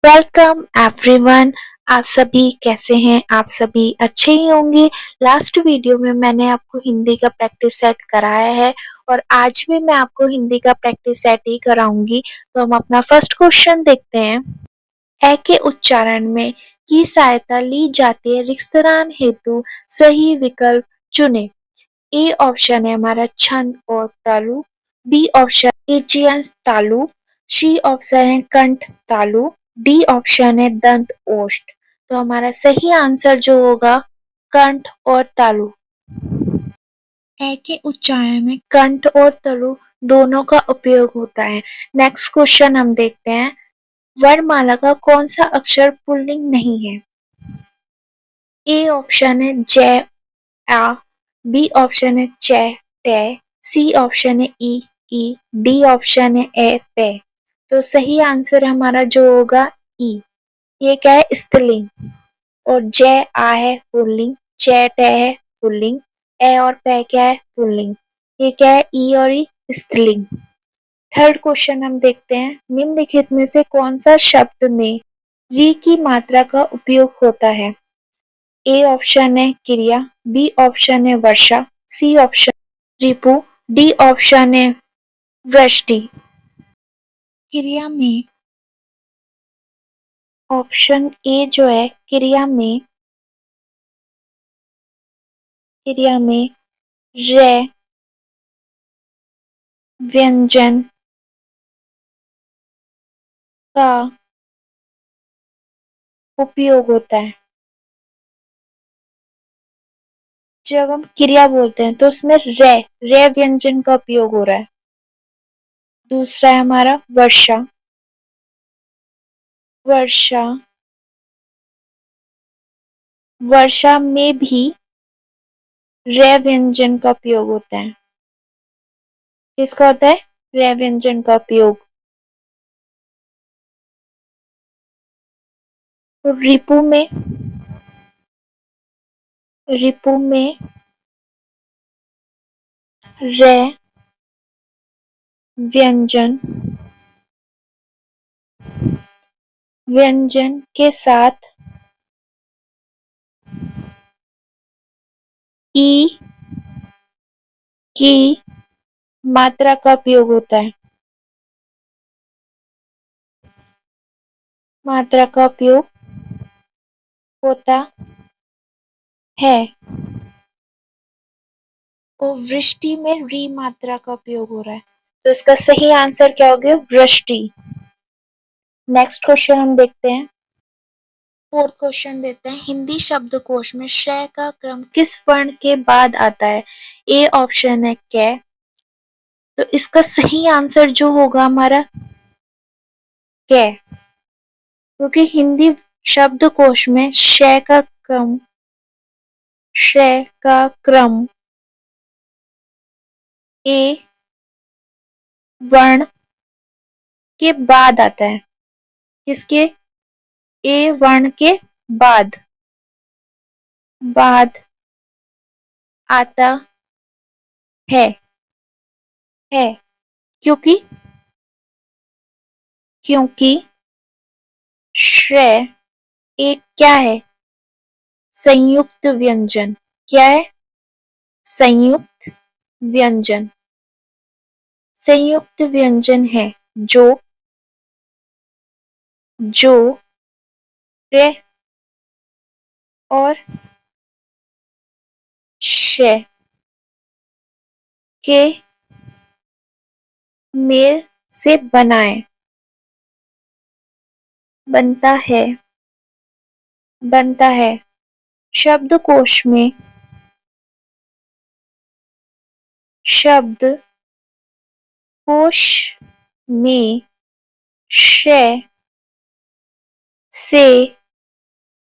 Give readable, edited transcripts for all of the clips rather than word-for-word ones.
Welcome everyone. आप सभी कैसे हैं? आप सभी अच्छे ही होंगे। लास्ट वीडियो में मैंने आपको हिंदी का प्रैक्टिस सेट कराया है और आज भी मैं आपको हिंदी का प्रैक्टिस सेट ही कराऊंगी। तो हम अपना फर्स्ट क्वेश्चन देखते हैं। ए के उच्चारण में की सहायता ली जाती है, रिश्तेदार हेतु सही विकल्प चुने। ए ऑप्शन है हमारा छंद और तालु, बी ऑप्शन एचियन तालु, सी ऑप्शन है कंठ तालु, डी ऑप्शन है दंत ओष्ठ। तो हमारा सही आंसर जो होगा कंठ और तालु। ए के उच्चारण में कंठ और तालु दोनों का उपयोग होता है। नेक्स्ट क्वेश्चन हम देखते हैं। वर्णमाला का कौन सा अक्षर पुल्लिंग नहीं है? ए ऑप्शन है जय आ, बी ऑप्शन है च टे, सी ऑप्शन है ई, डी ऑप्शन है ए पे। तो सही आंसर हमारा जो होगा ई। ये क्या है? स्त्रीलिंग। और जय आ है पुल्लिंग, च टे है पुल्लिंग, ए और पे क्या है? पुल्लिंग। ये क्या है? ई और ई स्त्रीलिंग। थर्ड क्वेश्चन हम देखते हैं। निम्नलिखित में से कौन सा शब्द में री की मात्रा का उपयोग होता है? ए ऑप्शन है क्रिया, बी ऑप्शन है वर्षा, सी ऑप्शन रिपु, डी ऑप्शन है वृष्टि। क्रिया में ऑप्शन ए जो है क्रिया में रे व्यंजन का उपयोग होता है। जब हम क्रिया बोलते हैं तो उसमें रे व्यंजन का उपयोग हो रहा है। दूसरा है हमारा वर्षा। वर्षा वर्षा में भी रे व्यंजन का उपयोग होता है। किसका होता है? रे व्यंजन का उपयोग। तो रिपु में रे व्यंजन व्यंजन के साथ ई की मात्रा का उपयोग होता है। मात्रा का उपयोग होता है। और वृष्टि में री मात्रा का उपयोग हो रहा है। तो इसका सही आंसर क्या हो गया? वृष्टि। नेक्स्ट क्वेश्चन हम देखते हैं। फोर्थ क्वेश्चन देते हैं। हिंदी शब्दकोश में श का क्रम किस वर्ण के बाद आता है? ए ऑप्शन है कै। तो इसका सही आंसर जो होगा हमारा कै, क्योंकि हिंदी शब्दकोश में श का क्रम ए वर्ण के बाद आता है। किसके? ए वर्ण के बाद बाद आता है है क्योंकि श्रेय एक क्या है? संयुक्त व्यंजन। क्या है? संयुक्त व्यंजन। संयुक्त व्यंजन है जो जो रे और श के मेल से बनता है। शब्दकोश में शब्दकोश में श से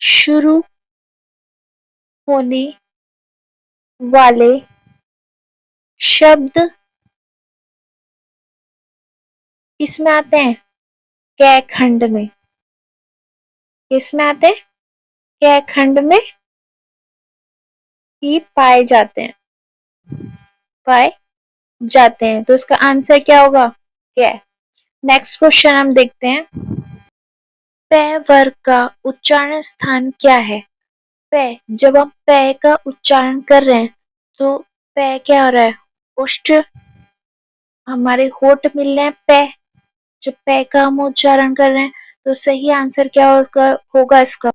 शुरू होने वाले शब्द किसमें आते हैं? कै खंड में। किसमें आते हैं? कै खंड में ही पाए जाते हैं। तो इसका आंसर क्या होगा? कै। नेक्स्ट क्वेश्चन हम देखते हैं। प वर्ग का उच्चारण स्थान क्या है? प, जब हम प का उच्चारण कर रहे हैं तो प क्या हो रहा है? ओष्ठ, हमारे होठ मिल रहे हैं प। जब प का हम उच्चारण कर रहे हैं तो सही आंसर क्या होगा इसका?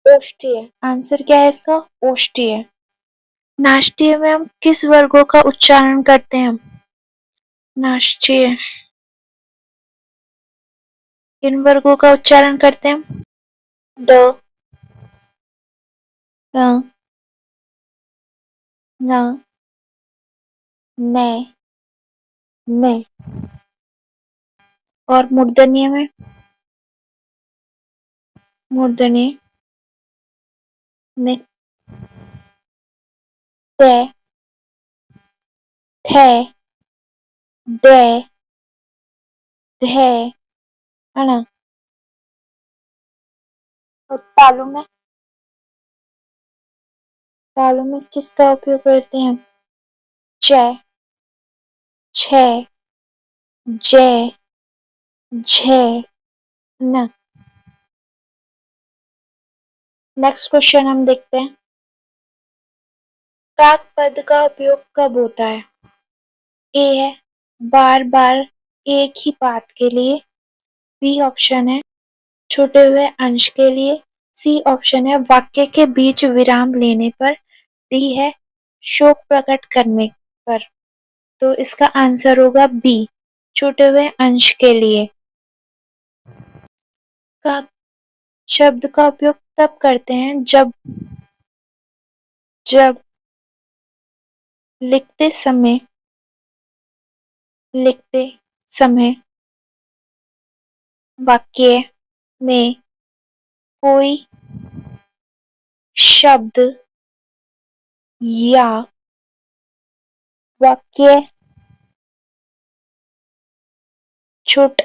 ओष्ठीय। आंसर क्या है इसका? ओष्ठीय। नाष्टीय में हम किस वर्गों का उच्चारण करते हैं? नाष्टीय किन वर्गों का उच्चारण करते हैं? ड, र, न, न, में। और मूर्धन्य में? मूर्धन्य में ट, ठ, ड, ध, है ना। और तालु में किसका उपयोग करते हैं? च, छ, ज, झ, न। नेक्स्ट क्वेश्चन हम देखते हैं। काक पद का उपयोग कब होता है? ए है बार बार एक ही बात के लिए। बी ऑप्शन है छूटे हुए अंश के लिए। सी ऑप्शन है वाक्य के बीच विराम लेने पर। डी है शोक प्रकट करने पर। तो इसका आंसर होगा बी, छूटे हुए अंश के लिए। का शब्द का उपयोग तब करते हैं जब लिखते समय वाक्य में कोई शब्द या वाक्य छूट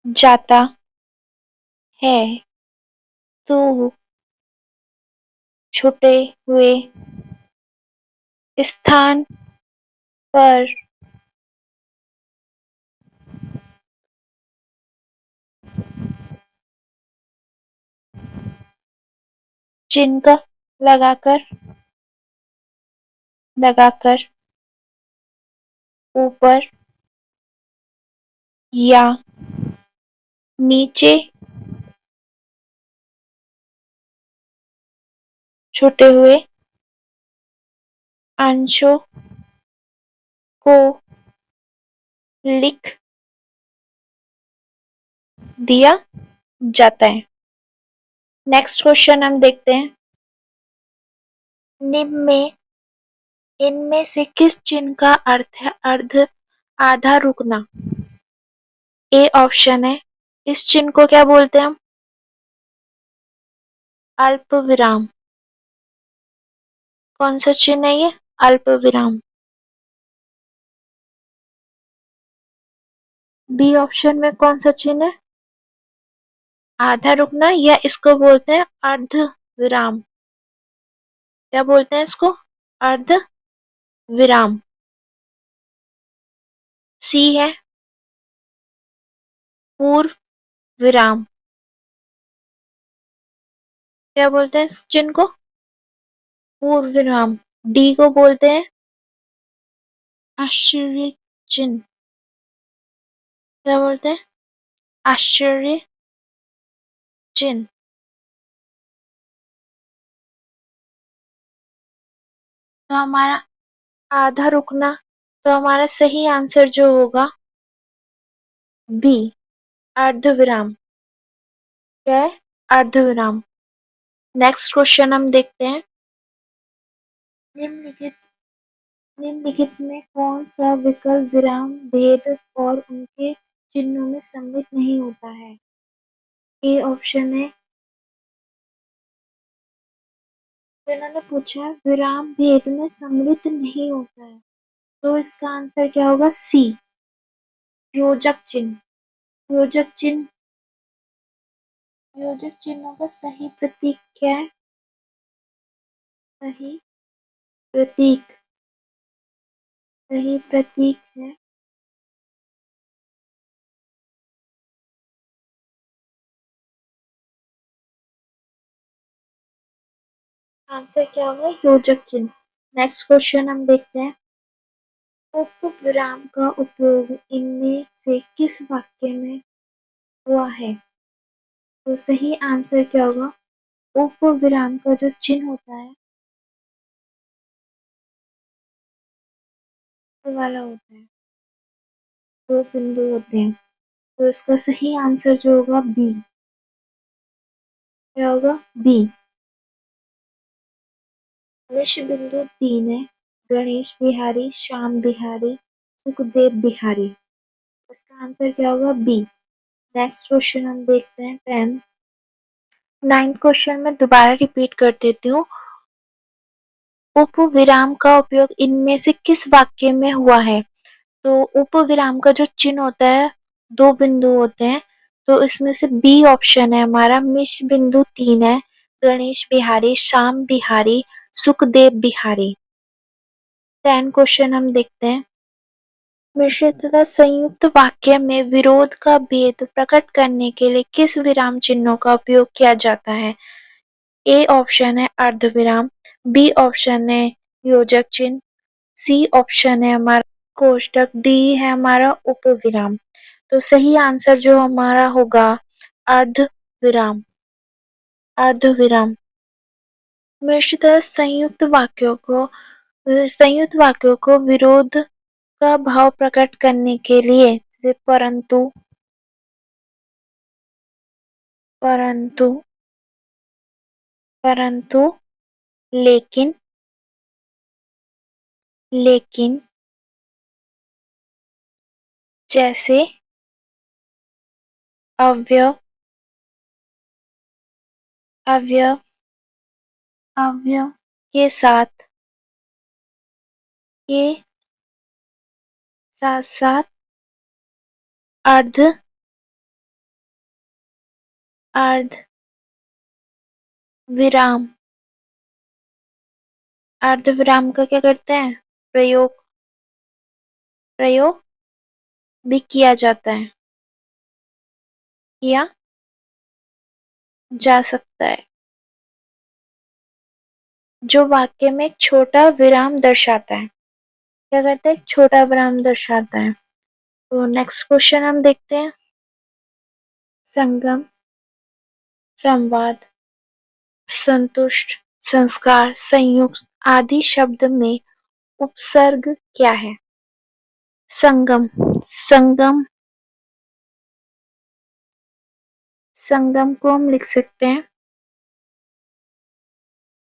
जाता है तो छूटे हुए स्थान पर चिन्ह लगाकर ऊपर या नीचे छूटे हुए अंशों को लिख दिया जाता है। नेक्स्ट क्वेश्चन हम देखते हैं। निम्न में इनमें से किस चिन्ह का अर्थ है आधा रुकना? ए ऑप्शन है इस चिन्ह को क्या बोलते हैं हम? अल्प विराम। कौन सा चिन्ह है ये? अल्प विराम। बी ऑप्शन में कौन सा चिन्ह है? आधा रुकना, या इसको बोलते हैं अर्ध विराम। क्या बोलते हैं इसको? अर्ध विराम। सी है पूर्व विराम। क्या बोलते हैं इस चिन्ह को? पूर्व विराम। डी को बोलते हैं आश्चर्य चिन्ह। क्या बोलते हैं? आश्चर्य चिन्ह। तो हमारा आधा रुकना, तो हमारा सही आंसर जो होगा बी, अर्ध विराम। क्या है? अर्ध विराम। नेक्स्ट क्वेश्चन हम देखते हैं। निम्नलिखित निम्नलिखित में कौन सा विकल्प विराम भेद और उनके चिन्हों में सम्मिलित नहीं होता है? ए ऑप्शन है, तो इन्होंने पूछा विराम भेद में सम्मिलित नहीं होता है, तो इसका आंसर क्या होगा? सी, योजक चिन्ह। योजक चिन्ह योजक चिन्हों का सही प्रतीक क्या है? सही प्रतीक सही प्रतीक है आंसर क्या होगा? योजक चिन्ह। नेक्स्ट क्वेश्चन हम देखते हैं, उपविराम का उपयोग इनमें से किस वाक्य में हुआ है? तो सही आंसर क्या होगा? उपविराम का जो चिन्ह होता है वो वाला होता है, दो बिंदु होते हैं। तो इसका सही आंसर जो होगा बी, क्या होगा? बी। विश्व बिंदु 3 है, गणेश बिहारी, श्याम बिहारी, सुखदेव बिहारी। इसका आंसर क्या होगा? बी। नेक्स्ट क्वेश्चन हम देखते हैं 10। 9th क्वेश्चन में दोबारा रिपीट कर देती हूँ, उपविराम का उपयोग इनमें से किस वाक्य में हुआ है? तो उपविराम का जो चिन्ह होता है, दो बिंदु होते हैं, तो इसमें से बी ऑप्शन है हमारा। मिश्र बिंदु 3 है, गणेश बिहारी, श्याम बिहारी, सुखदेव बिहारी। 10 क्वेश्चन हम देखते हैं, मिश्र तथा संयुक्त वाक्य में विरोध का भेद प्रकट करने के लिए किस विराम चिन्हों का उपयोग किया जाता है? ए ऑप्शन है अर्धविराम, बी ऑप्शन है योजक चिन्ह, सी ऑप्शन है हमारा कोष्टक, डी है हमारा उपविराम। तो सही आंसर जो हमारा होगा अर्धविराम, अर्धविराम। मिश्र तथा संयुक्त वाक्यों को विरोध का भाव प्रकट करने के लिए जैसे परंतु, परंतु, परंतु, लेकिन, लेकिन, जैसे, अवयव, अवयव, अवयव के साथ, के साथ साथ अर्ध, अर्ध विराम, अर्धविराम का क्या करते हैं? प्रयोग, प्रयोग भी किया जाता है, किया जा सकता है, जो वाक्य में छोटा विराम दर्शाता है। क्या करता है? छोटा विराम दर्शाता है। तो नेक्स्ट क्वेश्चन हम देखते हैं, संगम, संवाद, संतुष्ट, संस्कार, संयुक्त आदि शब्द में उपसर्ग क्या है? संगम, संगम, संगम को हम लिख सकते हैं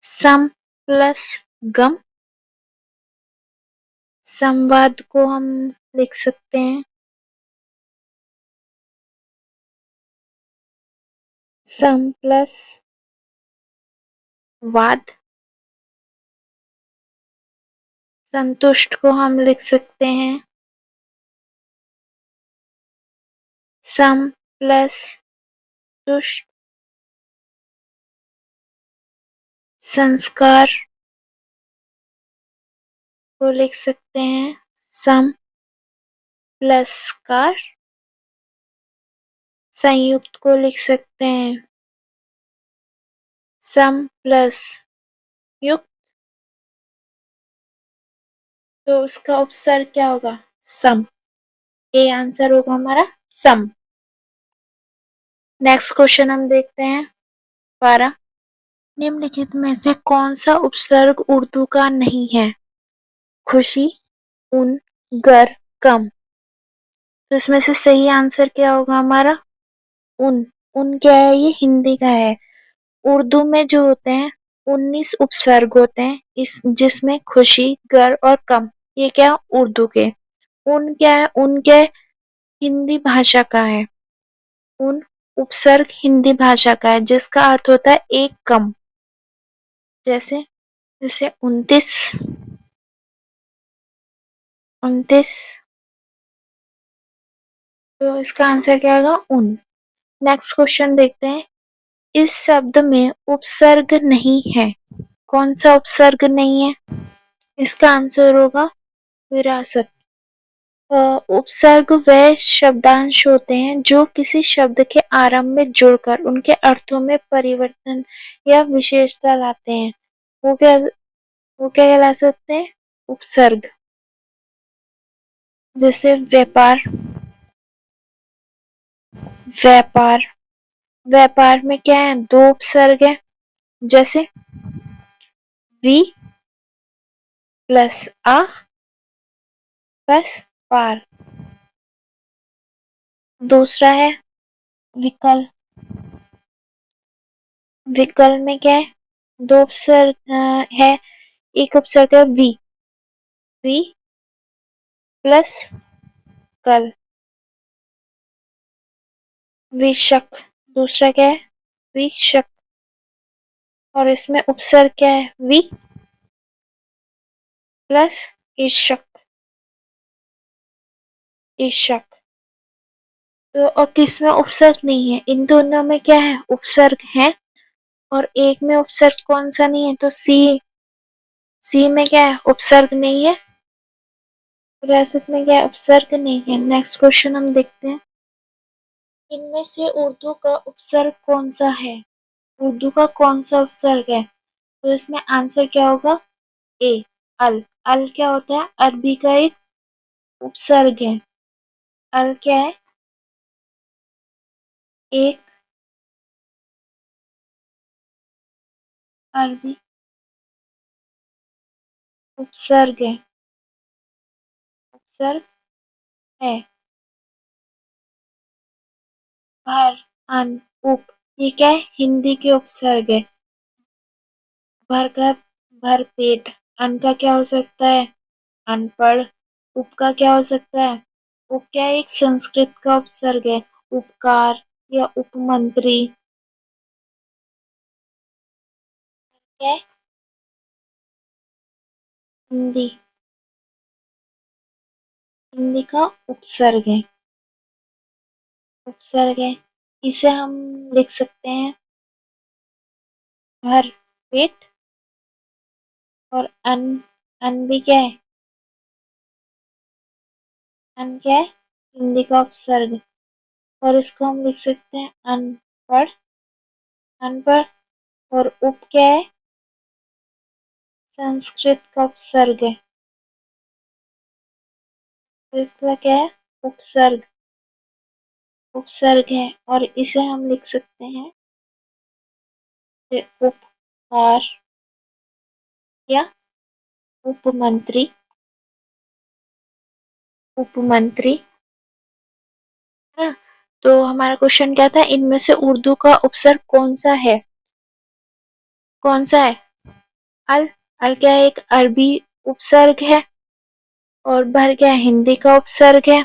सम प्लस गम। संवाद को हम लिख सकते हैं सम प्लस वाद। संतुष्ट को हम लिख सकते हैं सम प्लस तुष्ट। संस्कार को लिख सकते हैं सम प्लस कार। संयुक्त को लिख सकते हैं सम प्लस युक्त। तो उसका उपसर्ग क्या होगा? सम। ए आंसर होगा हमारा सम। नेक्स्ट क्वेश्चन हम देखते हैं 12। निम्नलिखित में से कौन सा उपसर्ग उर्दू का नहीं है? खुशी, उन, गर, कम। तो इसमें से सही आंसर क्या होगा हमारा? उन। उन क्या है? ये हिंदी का है। उर्दू में जो होते हैं 19 उपसर्ग होते हैं, इस जिसमें खुशी, गर और कम ये क्या? उर्दू के। उन क्या है? उन क्या है? हिंदी भाषा का है। उन उपसर्ग हिंदी भाषा का है जिसका अर्थ होता है एक कम। जैसे जैसे 29, 29। तो इसका आंसर क्या होगा? उन। नेक्स्ट क्वेश्चन देखते हैं, इस शब्द में उपसर्ग नहीं है। कौन सा उपसर्ग नहीं है? इसका आंसर होगा विरासत। उपसर्ग वह शब्दांश होते हैं जो किसी शब्द के आरंभ में जुड़कर उनके अर्थों में परिवर्तन या विशेषता लाते हैं। वो क्या वो क्या कहला सकते हैं? उपसर्ग। जैसे व्यापार, व्यापार, व्यापार में क्या है? दो उपसर्ग है। जैसे वी प्लस आ प्लस पार। दूसरा है विकल। विकल में क्या है? दो उपसर्ग है। एक उपसर्ग है वी, वी प्लस कल, विशक। दूसरा क्या है? विशक। और इसमें उपसर्ग क्या है? वी प्लस ईशक, ईशक। तो और किसमें उपसर्ग नहीं है? इन दोनों में क्या है? उपसर्ग है। और एक में उपसर्ग कौन सा नहीं है? तो सी, सी में क्या है? उपसर्ग नहीं है। विरासत में क्या है? उपसर्ग नहीं है। नेक्स्ट क्वेश्चन हम देखते हैं। इनमें से उर्दू का उपसर्ग कौन सा है? उर्दू का कौन सा उपसर्ग है? तो इसमें आंसर क्या होगा? ए, अल। अल क्या होता है? अरबी का एक उपसर्ग है। अल क्या है? एक अरबी उपसर्ग है, उपसर्ग है। भर, अन, उप, ये क्या है? हिंदी के उपसर्ग है। भर का भर पेट। अन का क्या हो सकता है? अनपढ़। उप का क्या हो सकता है? उप क्या है? एक संस्कृत का उपसर्ग है। उपकार या उपमंत्री। क्या है? हिंदी, हिंदी का उपसर्ग है, उपसर्ग है। इसे हम लिख सकते हैं भर पेट। और अन, अन भी क्या है? अन क्या है? हिंदी का उपसर्ग। और इसको हम लिख सकते हैं अनपढ़, अनपढ़। और उप क्या है? संस्कृत का उपसर्ग है। इसका क्या है? उपसर्ग, उपसर्ग है। और इसे हम लिख सकते हैं उपकार या उपमंत्री, उपमंत्री। है ना? तो हमारा क्वेश्चन क्या था? इनमें से उर्दू का उपसर्ग कौन सा है? कौन सा है? अल। अल क्या है? एक अरबी उपसर्ग है। और भर क्या है? हिंदी का उपसर्ग है।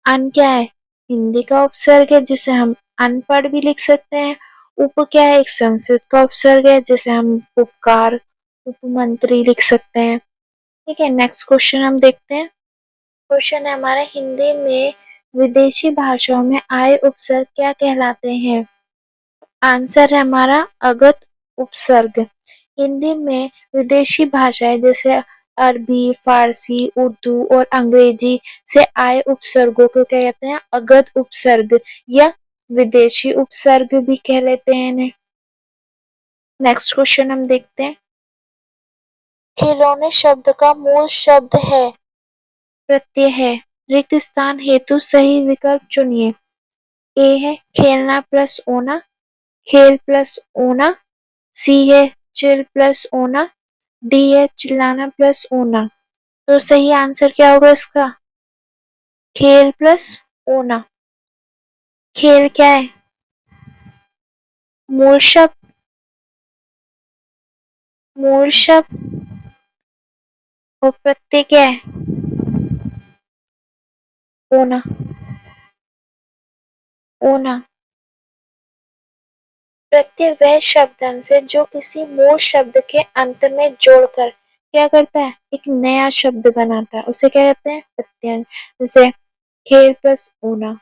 अन क्या है? हिंदी का उपसर्ग है जिसे हम अनपढ़ भी लिख सकते हैं। उप क्या है? एक संस्कृत का उपसर्ग है जिसे हम उपकार, उपमंत्री लिख सकते हैं। ठीक है, नेक्स्ट क्वेश्चन हम देखते हैं। क्वेश्चन है हमारा, हिंदी में विदेशी भाषाओं में आए उपसर्ग क्या कहलाते हैं? आंसर है हमारा अगत उपसर्ग। हिंदी में विदेशी भाषाएं जैसे अरबी, फारसी, उर्दू और अंग्रेजी से आए उपसर्गों को क्या कहते हैं? अगध उपसर्ग या विदेशी उपसर्ग भी कह लेते हैं इन्हें। नेक्स्ट क्वेश्चन हम देखते हैं। खिलौने शब्द का मूल शब्द है, प्रत्यय है। रिक्त स्थान हेतु सही विकल्प चुनिए। ए है खेलना प्लस ओना, खेल प्लस ओना। सी है चिल प्लस ओना। डी है चिल्लाना प्लस ओना। तो सही आंसर क्या होगा इसका? खेल प्लस ओना। खेल क्या है? मूल शब्द, मूल शब्द। और प्रत्यय क्या है? ओना, ओना। प्रत्यय वह शब्द अंश है जो किसी मूल शब्द के अंत में जोड़कर क्या करता है? एक नया शब्द बनाता है, उसे क्या कहते हैं? प्रत्यय। जैसे खेल प्लस ओना।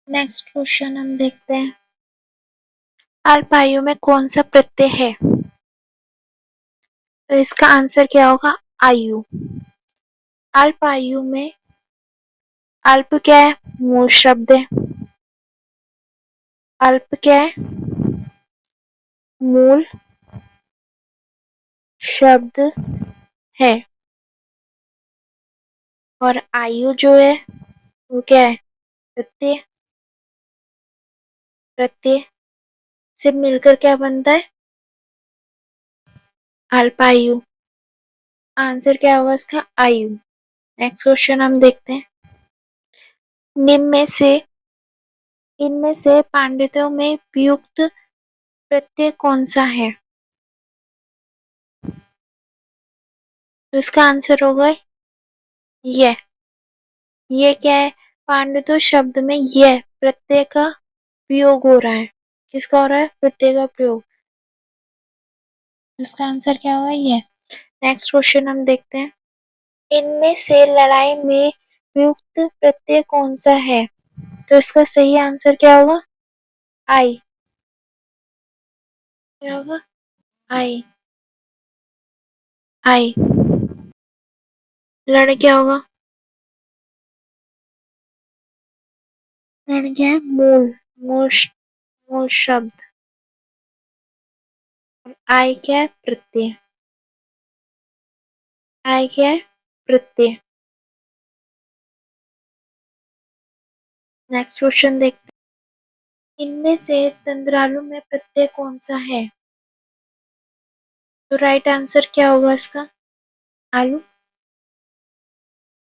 नेक्स्ट क्वेश्चन हम देखते हैं। अल्प आयु में कौन सा प्रत्यय है? तो इसका आंसर क्या होगा? आयु। अल्प आयु में अल्प क्या है? मूल शब्द है। अल्प क्या है? मूल शब्द है। और आयु जो है वो क्या है? प्रत्यय। प्रत्यय से मिलकर क्या बनता है? अल्पायु। आंसर क्या होगा इसका? आयु। नेक्स्ट क्वेश्चन हम देखते हैं। निम्न में से इनमें से पांडित्यों में प्रयुक्त प्रत्यय कौन सा है? तो इसका आंसर होगा ये। ये क्या है? पांडित्य शब्द में यह प्रत्यय का प्रयोग हो रहा है। किसका हो रहा है? प्रत्यय का प्रयोग। इसका आंसर क्या होगा? ये। नेक्स्ट क्वेश्चन हम देखते हैं। इनमें से लड़ाई में प्रयुक्त प्रत्यय कौन सा है? तो इसका सही आंसर क्या होगा? आई। क्या होगा? आई। आई। लड़ क्या होगा? लड़ क्या है? मूल। मूल शब्द। आई क्या है? प्रत्यय। आई क्या है? प्रत्यय। नेक्स्ट क्वेश्चन देखते हैं। इनमें से तंद्रालु में प्रत्यय कौन सा है? तो राइट आंसर क्या होगा इसका? आलू।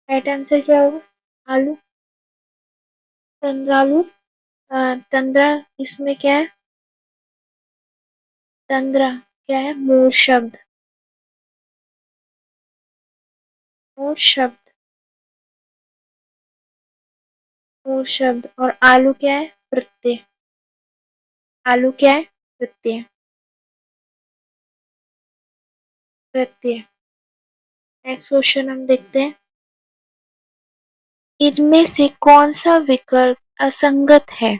राइट आंसर क्या होगा? आलू। तंद्रालु। तंद्रा इसमें क्या है? तंद्रा क्या है? मूल शब्द। मूल शब्द। मूल शब्द। और आलू क्या है? प्रत्यय। आलू क्या है? प्रत्यय। प्रत्यय। नेक्स्ट क्वेश्चन हम देखते हैं। इनमें से कौन सा विकल्प असंगत है?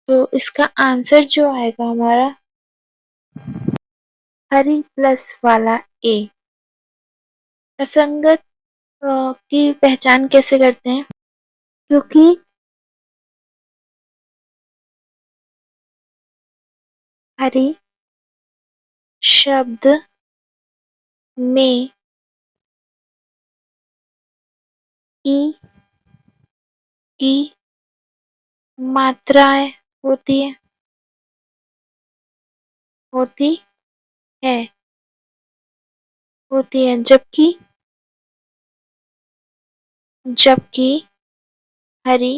तो इसका आंसर जो आएगा हमारा हरी प्लस वाला ए। असंगत की पहचान कैसे करते हैं? क्योंकि हरी शब्द में ई की मात्राएं होती है। होती है। होती है। जबकि जबकि हरी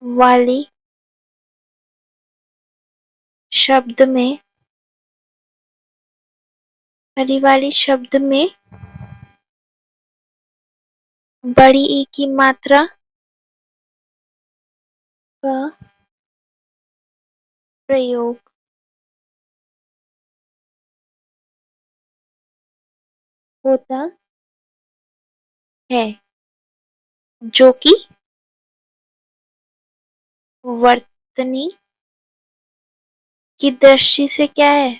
वाली शब्द में हरी वाली शब्द में बड़ी ई की मात्रा का प्रयोग होता है। जो कि वर्तनी की दृष्टि से क्या है?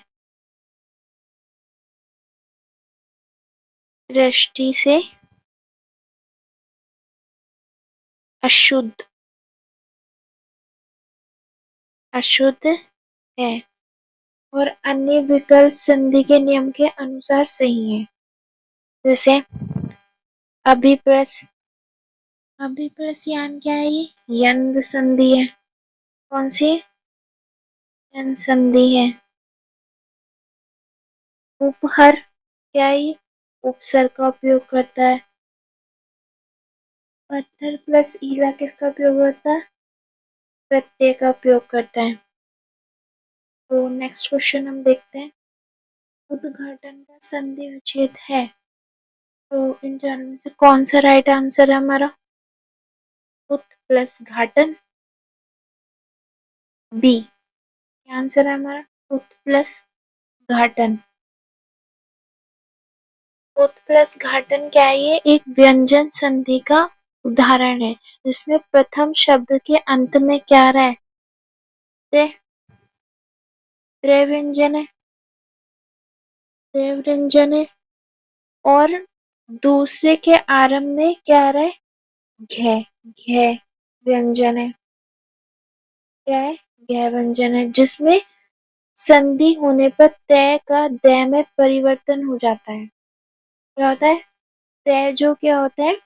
दृष्टि से अशुद्ध। अशुद्ध है। और अन्य विकल्प संधि के नियम के अनुसार सही है। जैसे अभिप्रस। अभिप्रसयान क्या है? ये यंद संधि है। कौन सी? यंद संधि है। उपहर क्या है? ये उपसर्ग का उपयोग करता है। पत्थर प्लस ईला किसका उपयोग होता है? प्रत्यय का उपयोग करता है। तो नेक्स्ट क्वेश्चन हम देखते हैं। उद्घाटन का संधि विच्छेद है। तो इन चारों में से कौन सा राइट आंसर है हमारा? उत प्लस घाटन। बी। क्या आंसर है हमारा? उत प्लस घाटन। उत प्लस घाटन क्या है? ये एक व्यंजन संधि का उदाहरण है जिसमें प्रथम शब्द के अंत में क्या रहा है? त्रय व्यंजन है। त्रय व्यंजन है। और दूसरे के आरंभ में क्या आ रहा है? घ। घ व्यंजन है। क्या है? घ व्यंजन है जिसमें संधि होने पर तय का दै में परिवर्तन हो जाता है। क्या होता है? तय जो क्या होता है?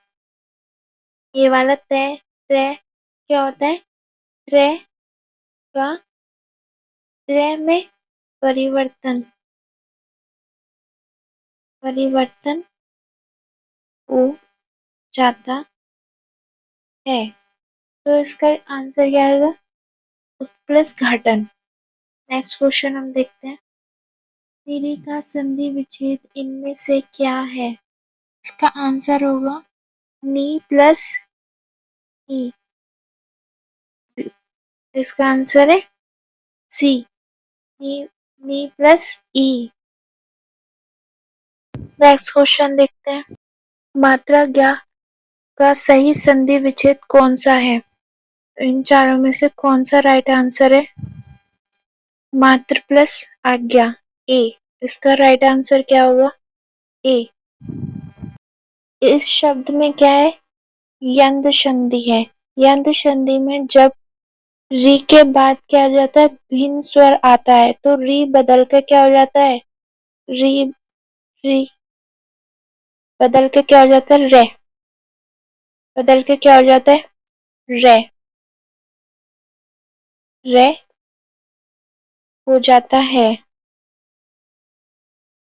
ये वाला तय, तय क्या होता है? त्रय का त्रय में परिवर्तन, परिवर्तन हो जाता है। तो इसका आंसर क्या आएगा? प्लस घटन। नेक्स्ट क्वेश्चन हम देखते हैं। नीली का संधि विच्छेद इनमें से क्या है? इसका आंसर होगा नी प्लस ई। इसका आंसर है सी, नी, नी प्लस ई। नेक्स्ट क्वेश्चन देखते हैं। मात्रा ज्ञा का सही संधि विच्छेद कौन सा है? इन चारों में से कौन सा राइट आंसर है? मात्र प्लस आज्ञा, ए। इसका राइट आंसर क्या होगा? ए। इस शब्द में क्या है? यंद संधि है। यंद संधि में जब री के बाद क्या आ जाता है? भिन्न स्वर आता है, तो री बदल के क्या हो जाता है? री, री बदल के क्या हो जाता है? रे। बदल के क्या हो जाता है? रे। रे हो जाता है।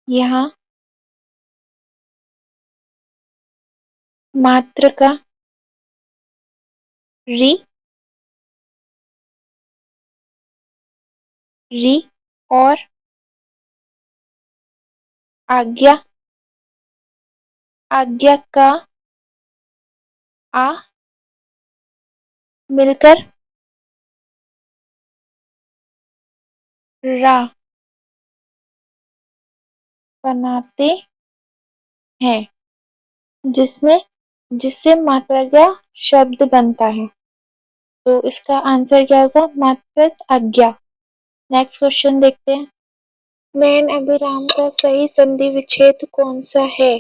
यहाँ मात्र का री, री और आज्ञा, आज्ञा का आ मिलकर रा बनाते हैं, जिसमें जिससे मात्रा का शब्द बनता है। तो इसका आंसर क्या होगा? मात्र आज्ञा। नेक्स्ट क्वेश्चन देखते हैं। नैन अभिराम का सही संधि विच्छेद कौन सा है?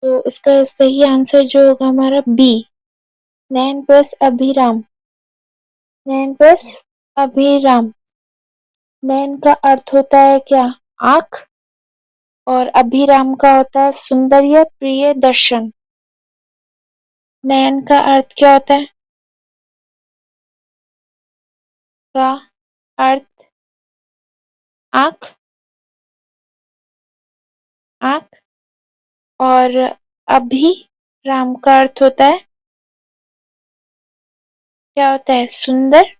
तो इसका सही आंसर जो होगा हमारा बी, नैन प्लस अभिराम। नैन प्लस अभिराम। नैन का अर्थ होता है क्या? आंख। और अभिराम का होता है सुंदर या प्रिय दर्शन। नयन का अर्थ क्या होता है? का अर्थ आंख, आंख। और अभी राम का अर्थ होता है क्या होता है? सुंदर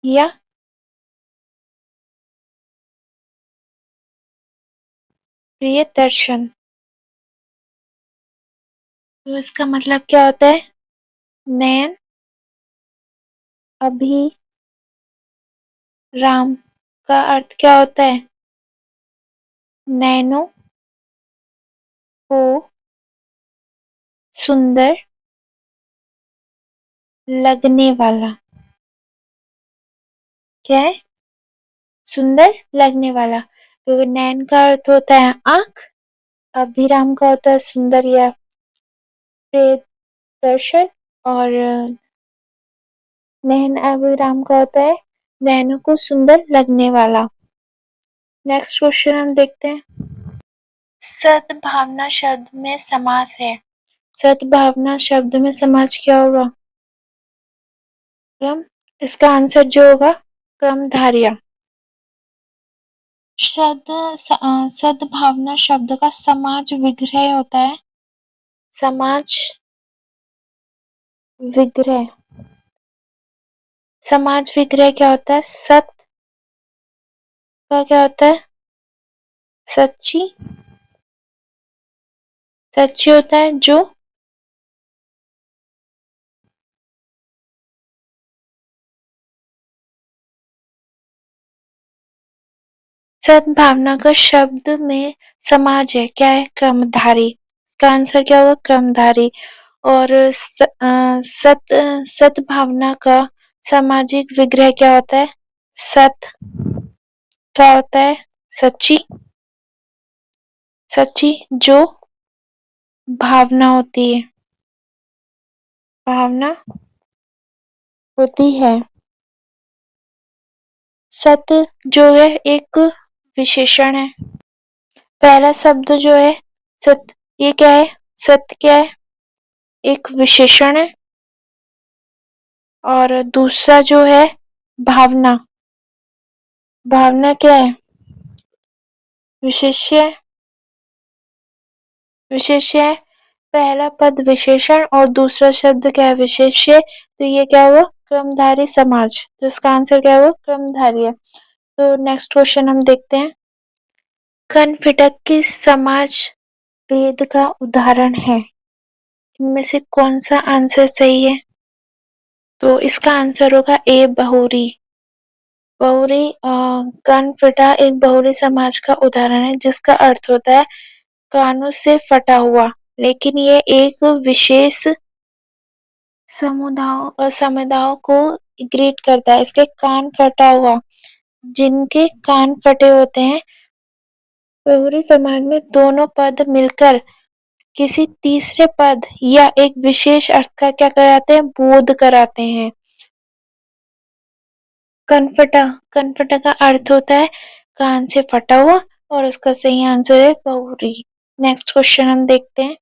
या प्रिय दर्शन। तो इसका मतलब क्या होता है? नयन अभी राम का अर्थ क्या होता है? नैनों को सुंदर लगने वाला। क्या है? सुंदर लगने वाला। क्योंकि नैन का अर्थ होता है आंख, अभिराम का होता है सुंदर या प्रिय दर्शन, और नैन अभिराम का होता है नैनों को सुंदर लगने वाला। नेक्स्ट क्वेश्चन हम देखते हैं। सद्भावना शब्द में समास है। सद्भावना शब्द में समास क्या होगा? क्रम। इसका आंसर जो होगा क्रमधारय। सद्भावना शब्द का समाज विग्रह होता है। समाज विग्रह। समाज विग्रह क्या होता है? सत का क्या होता है? सच्ची, सच्ची होता है जो सद्भावना का शब्द में समाज है क्या है? क्रमधारी। इसका आंसर क्या होगा? क्रमधारी। और सद्भावना का सामाजिक विग्रह क्या होता है? सत क्या होता है? सच्ची, सच्ची जो भावना होती है, भावना होती है। सत जो है एक विशेषण है। पहला शब्द जो है सत, ये क्या है? सत क्या है? एक विशेषण है। और दूसरा जो है भावना, भावना क्या है? विशेष्य, विशेष्य है। पहला पद विशेषण और दूसरा शब्द क्या है? विशेष्य। तो ये क्या हुआ? क्रमधारी समाज। तो इसका आंसर क्या हुआ? क्रमधारी है। तो नेक्स्ट क्वेश्चन हम देखते हैं। कर्णफिटक किस समाज भेद का उदाहरण है? इनमें से कौन सा आंसर सही है? तो इसका आंसर होगा ए, बहुरी। बहुरी कर्णफिटा एक बहुरी समाज का उदाहरण है जिसका अर्थ होता है कानों से फटा हुआ, लेकिन ये एक विशेष समुदायों को ग्रीट करता है। इसके कान फटा हुआ, जिनके कान फटे होते हैं, बहुरी समाज में दोनों पद मिलकर किसी तीसरे पद या एक विशेष अर्थ का क्या कराते हैं? बोध कराते हैं। कनफटा, कनफटा का अर्थ होता है कान से फटा हुआ और उसका सही आंसर है बहुरी। नेक्स्ट क्वेश्चन हम देखते हैं।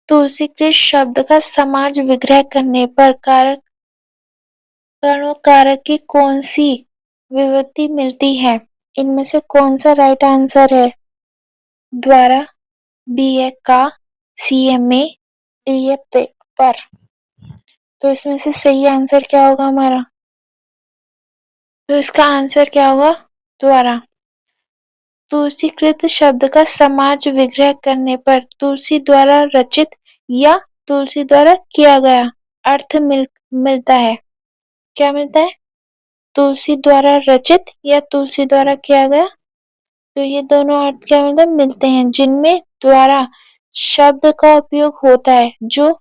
तुलसीकृत शब्द का समाज विग्रह करने पर कारक कर्ण और कारक की कौन सी विभक्ति मिलती है? इनमें से कौन सा राइट आंसर है? द्वारा, बी है का, सी है में, डी है पर। तो इसमें से सही आंसर क्या होगा हमारा? तो इसका आंसर क्या होगा? द्वारा। तुलसीकृत शब्द का समाज विग्रह करने पर तुलसी द्वारा रचित या तुलसी द्वारा किया गया अर्थ मिलता है। क्या मिलता है? तुलसी द्वारा रचित या तुलसी द्वारा किया गया। तो ये दोनों अर्थ क्या मिलते हैं, जिनमें द्वारा शब्द का उपयोग होता है, जो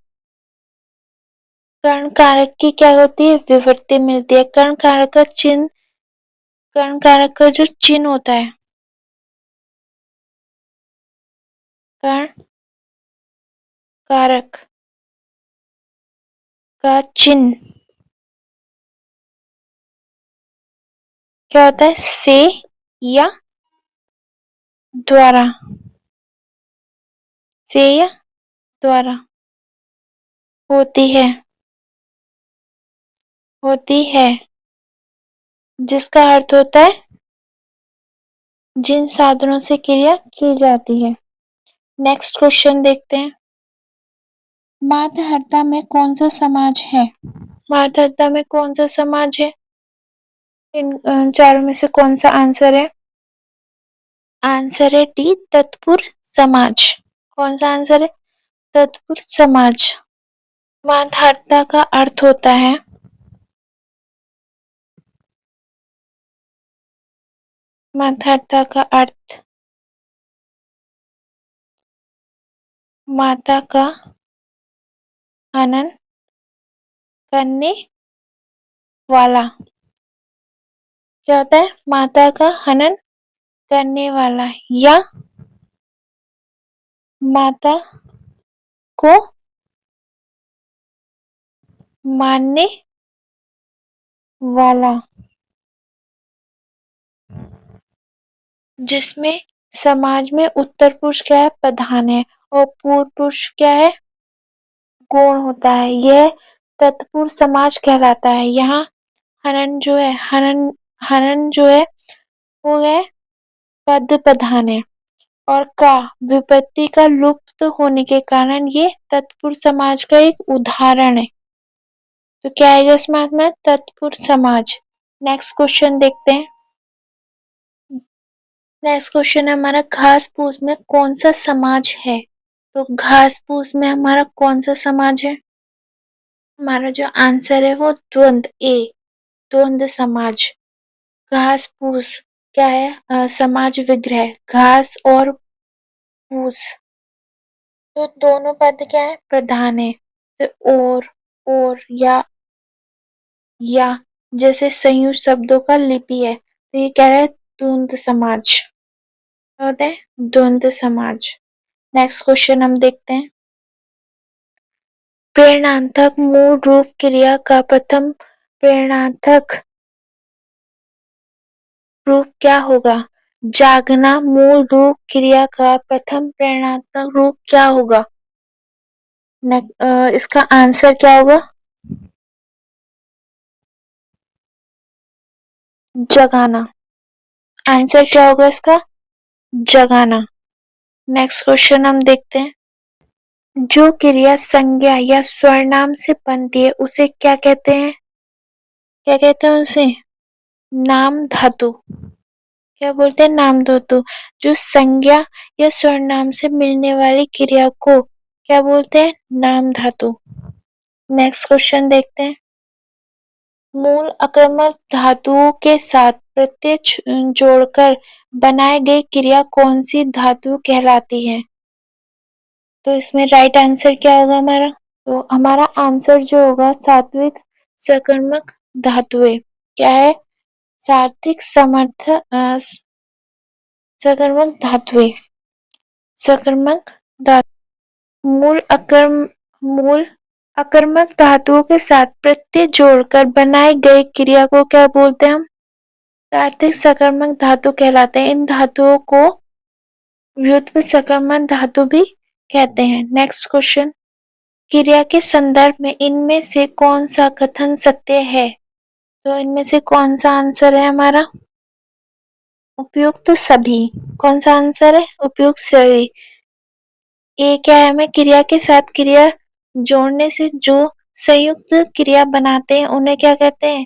कर्ण कारक की क्या होती है? विभक्ति मिलती है। कर्ण कारक का चिन्ह, कर्ण कारक का जो चिन्ह होता है, कर्ण कारक का चिन्ह क्या होता है? से या द्वारा, से या द्वारा होती है, होती है, जिसका अर्थ होता है जिन साधनों से क्रिया की जाती है। नेक्स्ट क्वेश्चन देखते हैं। मातहर्ता में कौन सा समाज है? मातहर्ता में कौन सा समाज है? इन चारों में से कौन सा आंसर है? आंसर है डी, तत्पुरुष समाज। कौन सा आंसर है? तत्पुरुष समाज। मातहर्ता का अर्थ होता है मातहर्ता का अर्थ माता का हनन करने वाला। क्या होता है? माता का हनन करने वाला या माता को मानने वाला, जिसमें समाज में उत्तर पुरुष क्या है? प्रधान है और पूर्व पुरुष क्या है? गौण होता है। यह तत्पुरुष समाज कहलाता है। यहाँ हनन जो है, हनन जो है वो है पद प्रधान है, और का विपत्ति का लुप्त होने के कारण ये तत्पुरुष समाज का एक उदाहरण है। तो क्या आएगा इसमें? तत्पुरुष समाज। नेक्स्ट क्वेश्चन देखते हैं। नेक्स्ट क्वेश्चन है हमारा, घास फूस में कौन सा समाज है? तो घास फूस में हमारा कौन सा समाज है? हमारा जो आंसर है वो द्वंद, ए, द्वंद समाज। घास फूस क्या है? समाज विग्रह, घास और फूस, तो दोनों पद क्या है? प्रधान है। तो और या जैसे संयुक्त शब्दों का लिपि है, तो ये कह रहा है द्वंद समाज। क्या होता है? द्वंद समाज। नेक्स्ट क्वेश्चन हम देखते हैं। प्रेरणार्थक मूल रूप क्रिया का प्रथम प्रेरणार्थक रूप क्या होगा? जागना मूल रूप क्रिया का प्रथम प्रेरणात्मक रूप क्या होगा? इसका आंसर क्या होगा? जगाना। आंसर क्या होगा इसका? जगाना। नेक्स्ट क्वेश्चन हम देखते हैं। जो क्रिया संज्ञा या स्वरनाम से बनती है उसे क्या कहते हैं? क्या कहते हैं उसे? नाम धातु। क्या बोलते हैं? नाम धातु। जो संज्ञा या स्वरनाम से मिलने वाली क्रिया को क्या बोलते हैं? नाम धातु। नेक्स्ट क्वेश्चन देखते हैं। मूल आक्रामक धातुओं के साथ प्रत्यय जोड़कर बनाई गई क्रिया कौन सी धातु कहलाती है? तो इसमें राइट आंसर क्या होगा हमारा? तो हमारा आंसर जो होगा सात्विक सकर्मक धातुएं। क्या है? सात्विक सकर्मक धातुएं। सकर्मक धातु मूल अकर्मक धातुओं के साथ प्रत्यय जोड़कर बनाई गई क्रिया को क्या बोलते हैं हम? सात्विक सकर्मक धातु कहलाते हैं। इन धातुओं को व्युत्पन्न सकर्मक धातु भी कहते हैं। Next question. क्रिया के संदर्भ में इनमें से कौन सा कथन सत्य है? तो इनमें से कौन सा आंसर है हमारा? उपयुक्त सभी। कौन सा आंसर है? उपयुक्त सभी। ये क्या है? हमें क्रिया के साथ क्रिया जोड़ने से जो संयुक्त क्रिया बनाते हैं उन्हें क्या कहते हैं?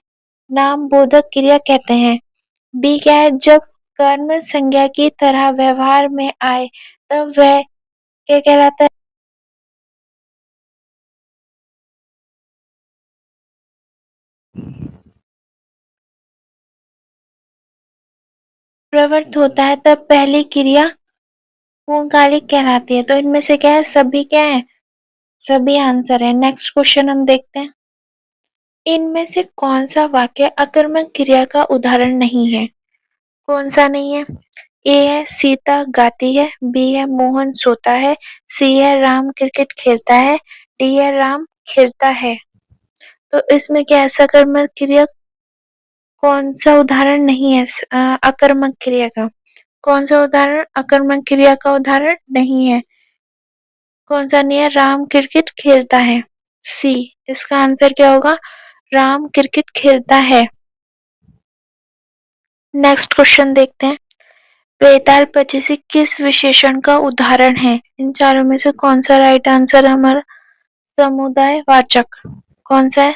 नाम बोधक क्रिया कहते हैं। बी क्या है? जब कर्म संज्ञा की तरह व्यवहार में आए तब वह क्या कहलाता है? प्रवृत्त होता है तब पहली क्रिया पूर्णकालिक कहलाती है। तो इनमें से क्या है? सभी क्या है? सभी आंसर है। नेक्स्ट क्वेश्चन हम देखते हैं। इनमें से कौन सा वाक्य अकर्मक क्रिया का उदाहरण नहीं है? कौन सा नहीं है? ए है सीता गाती है, बी है मोहन सोता है, सी है राम क्रिकेट खेलता है, डी है राम खेलता है। तो इसमें क्या है? सकर्मक क्रिया कौन सा उदाहरण नहीं है अकर्मक क्रिया का? कौन सा उदाहरण अकर्मक क्रिया का उदाहरण नहीं है? कौन सा नहीं है? राम क्रिकेट खेलता है। सी। इसका आंसर क्या होगा? राम क्रिकेट खेलता है। नेक्स्ट क्वेश्चन देखते हैं। बेताल पचीसी किस विशेषण का उदाहरण है? इन चारों में से कौन सा राइट आंसर है हमारा? समुदाय वाचक। कौन सा है?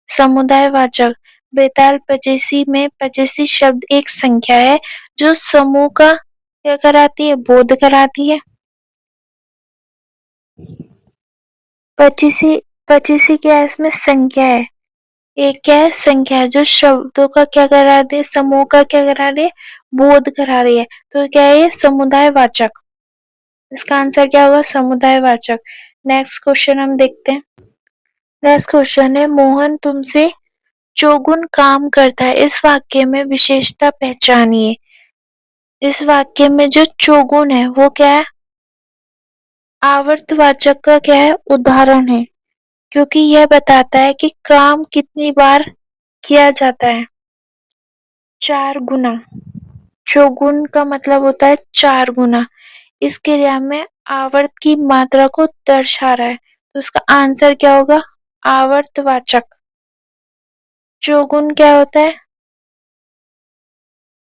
समुदाय वाचक। बेताल पचीसी में पचीसी शब्द एक संख्या है जो समूह का क्या कराती है? बोध कराती है। पचीसी पचीसी क्या है? इसमें संख्या है। एक क्या है? संख्या है जो शब्दों का क्या करा दे? समूह का क्या करा रही है? बोध करा रही है। तो क्या है? ये समुदाय वाचक। इसका आंसर क्या होगा? समुदाय वाचक। नेक्स्ट क्वेश्चन हम देखते हैं। नेक्स्ट क्वेश्चन है मोहन तुमसे चौगुन काम करता है। इस वाक्य में विशेषता पहचानिए। इस वाक्य में जो चौगुन है वो क्या है? आवर्तवाचक का क्या है? उदाहरण है। क्योंकि यह बताता है कि काम कितनी बार किया जाता है। 4 गुना। चौगुन का मतलब होता है 4 गुना। इस क्रिया में आवर्त की मात्रा को दर्शा रहा है। तो इसका आंसर क्या होगा? आवर्तवाचक। चौगुन क्या होता है?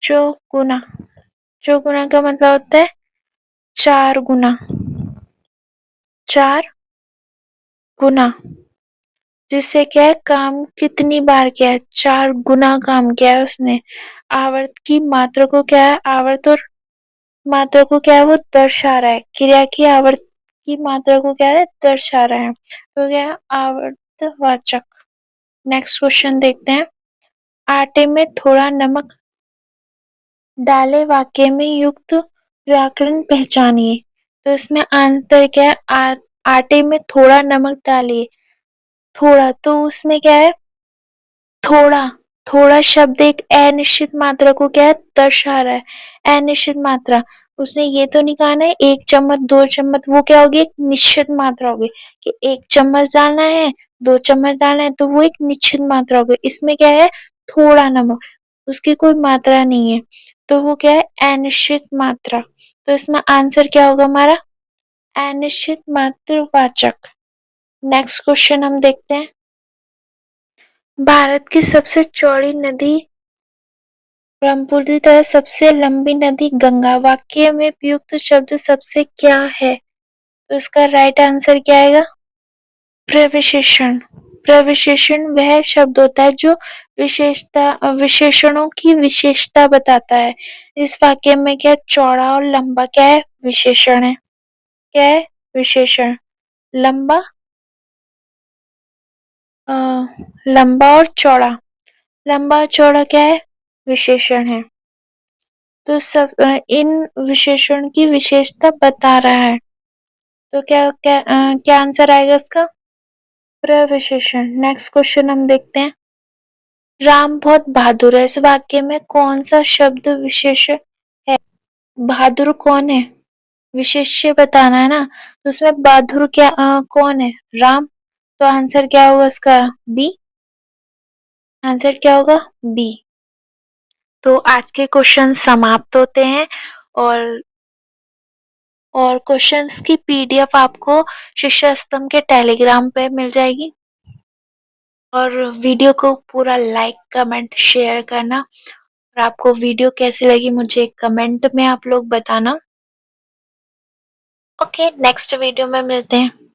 चौगुना। चौगुना का मतलब होता है 4 गुना। 4 गुना। जिससे क्या है? काम कितनी बार किया है? 4 गुना काम किया है उसने। आवर्त की मात्रा को क्या है? आवर्त और मात्रा को क्या है? वो दर्शा रहा है। क्रिया की आवर्त की मात्रा को क्या है? दर्शा रहा है। तो क्या है? आवर्तवाचक। नेक्स्ट क्वेश्चन देखते हैं। आटे में थोड़ा नमक डाले वाक्य में युक्त व्याकरण पहचानिए। तो इसमें आंसर क्या है? आटे में थोड़ा नमक डालिए। थोड़ा तो उसमें क्या है? थोड़ा। थोड़ा शब्द एक अनिश्चित मात्रा को क्या है? दर्शा रहा है। अनिश्चित मात्रा। उसने ये तो नहीं कहा ना 1 चम्मच 2 चम्मच। वो क्या होगी? एक निश्चित मात्रा होगी कि 1 चम्मच डालना है 2 चम्मच डालना है। तो वो एक निश्चित मात्रा होगी। इसमें क्या है? थोड़ा नमक। उसकी कोई मात्रा नहीं है, तो वो क्या है? अनिश्चित मात्रा। तो इसमें आंसर क्या होगा हमारा? अनिश्चित मात्रवाचक। नेक्स्ट क्वेश्चन हम देखते हैं। भारत की सबसे चौड़ी नदी ब्रह्मपुत्र तथा सबसे लंबी नदी गंगा। वाक्य में प्रयुक्त शब्द सबसे क्या है? तो इसका राइट आंसर क्या आएगा? प्रविशेषण। प्रविशेषण वह शब्द होता है जो विशेषणों की विशेषता बताता है। इस वाक्य में क्या चौड़ा और लंबा क्या है? विशेषण है। क्या है? विशेषण। लंबा अ, लंबा और चौड़ा। लंबा और चौड़ा क्या है? विशेषण है। तो इन विशेषण की विशेषता बता रहा है। तो क्या आंसर आएगा इसका? प्रविशेषण। नेक्स्ट क्वेश्चन हम देखते हैं। राम बहुत बहादुर है। इस वाक्य में कौन सा शब्द विशेष है? बहादुर कौन है? विशेष्य बताना है ना, तो उसमें बहादुर कौन है? राम। तो आंसर क्या होगा इसका? बी। आंसर क्या होगा? बी। तो आज के क्वेश्चन समाप्त होते हैं और क्वेश्चंस की पीडीएफ आपको शिक्षा स्तंभ के टेलीग्राम पे मिल जाएगी। और वीडियो को पूरा लाइक कमेंट शेयर करना। और आपको वीडियो कैसी लगी मुझे कमेंट में आप लोग बताना। ओके, नेक्स्ट वीडियो में मिलते हैं।